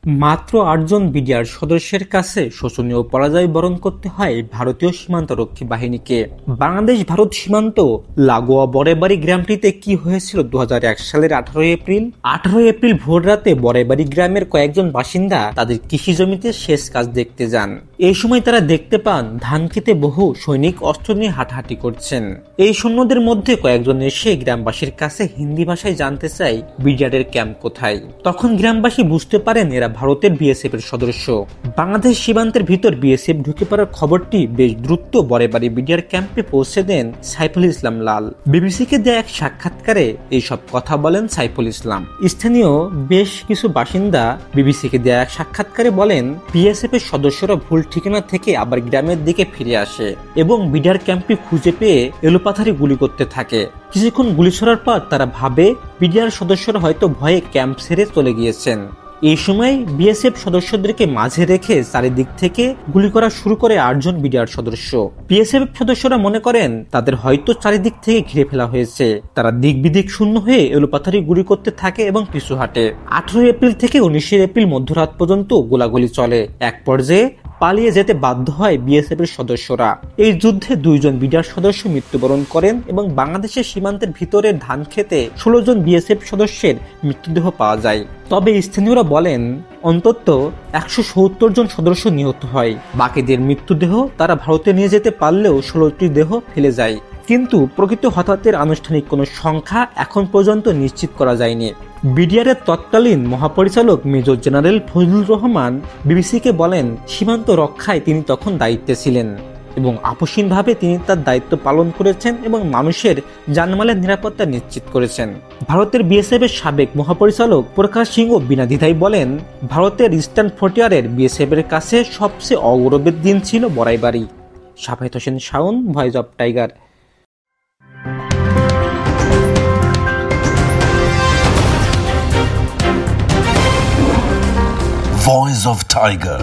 মাত্র ৮ জন বিডিআর সদস্যের কাছে শোচনীয় পরাজয় বরণ করতে হয় ভারতীয় সীমান্তরক্ষী বাহিনীকে। বাংলাদেশ ভারত সীমান্ত লাগোয়া বরেবাড়ি গ্রামটিতে কি হয়েছিল ২০০১ সালের ১৮ এপ্রিল ভোর রাতে বরেবাড়ি গ্রামের কয়েকজন বাসিন্দা তাদের কৃষি জমিতে সেচ কাজ দেখতে যান। এই সময় তারা দেখতে পান ধান খেতে বহু সৈনিক অস্ত্র নিয়ে হাঁটাহাঁটি করছেন। এই সৈন্যদের মধ্যে কয়েকজন এসে গ্রামবাসীর কাছে হিন্দি ভাষায় জানতে চায় বিডিআরের ক্যাম্প কোথায়। তখন গ্রামবাসী বুঝতে পারেন এরা ভারতের বিএসএফ এর সদস্য। বাংলাদেশ সীমান্তের ভিতর বিএসএফ ঢুকে পড়ার খবরটি বেশ দ্রুত বরেবাড়ি বিডিআর ক্যাম্পে পৌঁছে দেন সাইফুল ইসলাম লাল। বিবিসিকে দেয়া এক সাক্ষাৎকারে এইসব কথা বলেন সাইফুল ইসলাম। স্থানীয় বেশ কিছু বাসিন্দা বিবিসিকে দেয়া এক সাক্ষাৎকারে বলেন, বিএসএফ এর সদস্যরা ভুল ঠিকানা থেকে আবার গ্রামের দিকে ফিরে আসে এবং বিডিআর ক্যাম্পটি খুঁজে পেয়ে এলোপাথারি গুলি করতে থাকে। কিছুক্ষণ গুলি ছোড়ার পর তারা ভাবে বিডিআর সদস্যরা হয়তো ভয়ে ক্যাম্প ছেড়ে চলে গিয়েছেন। এই সময় বিএসএফ সদস্যদেরকে মাঝে রেখে চারিদিক থেকে গুলি করা শুরু করে ৮ জন বিডিআর সদস্য। বিএসএফ সদস্যরা মনে করেন তাদের হয়তো চারিদিক থেকে ঘিরে ফেলা হয়েছে। তারা দিক বিদিক শূন্য হয়ে এলোপাথারি গুলি করতে থাকে এবং পিছু হাঁটে। ১৮ এপ্রিল থেকে ১৯ এপ্রিল মধ্যরাত পর্যন্ত গোলাগুলি চলে। এক পর্যায়ে পালিয়ে যেতে বাধ্য হয় বিএসএফ এর সদস্যরা। এই যুদ্ধে ২ জন বিডিআর সদস্য মৃত্যুবরণ করেন এবং বাংলাদেশের সীমান্তের ভিতরের ধান খেতে ১৬ জন বিএসএফ সদস্যের মৃতদেহ পাওয়া যায়। তবে স্থানীয়রা বলেন অন্তত ১৭০ জন সদস্য নিহত হয়। বাকিদের মৃতদেহ তারা ভারতে নিয়ে যেতে পারলেও ১৬টি দেহ ফেলে যায়। কিন্তু প্রকৃত হতাহতের আনুষ্ঠানিক কোনো সংখ্যা এখন পর্যন্ত নিশ্চিত করা যায়নি। বিডিআরের তৎকালীন মহাপরিচালক মেজর জেনারেল ফজলুর রহমান বিবিসিকে বলেন, সীমান্ত রক্ষায় তিনি তখন দায়িত্বে ছিলেন এবং আপসীনভাবে তিনি তার দায়িত্ব পালন করেছেন এবং মানুষের জানমালের নিরাপত্তা নিশ্চিত করেছেন। ভারতের বিএসএফ এর সাবেক মহাপরিচালক প্রকাশ সিংহ বিনা দ্বিধায় বলেন, ভারতের ইস্টার্ন ফ্রন্টিয়ারের বিএসএফ এর কাছে সবচেয়ে অগৌরবের দিন ছিল Boraibari. Shafayet Hossain Shaon, Voice of Tiger. Voice of Tiger.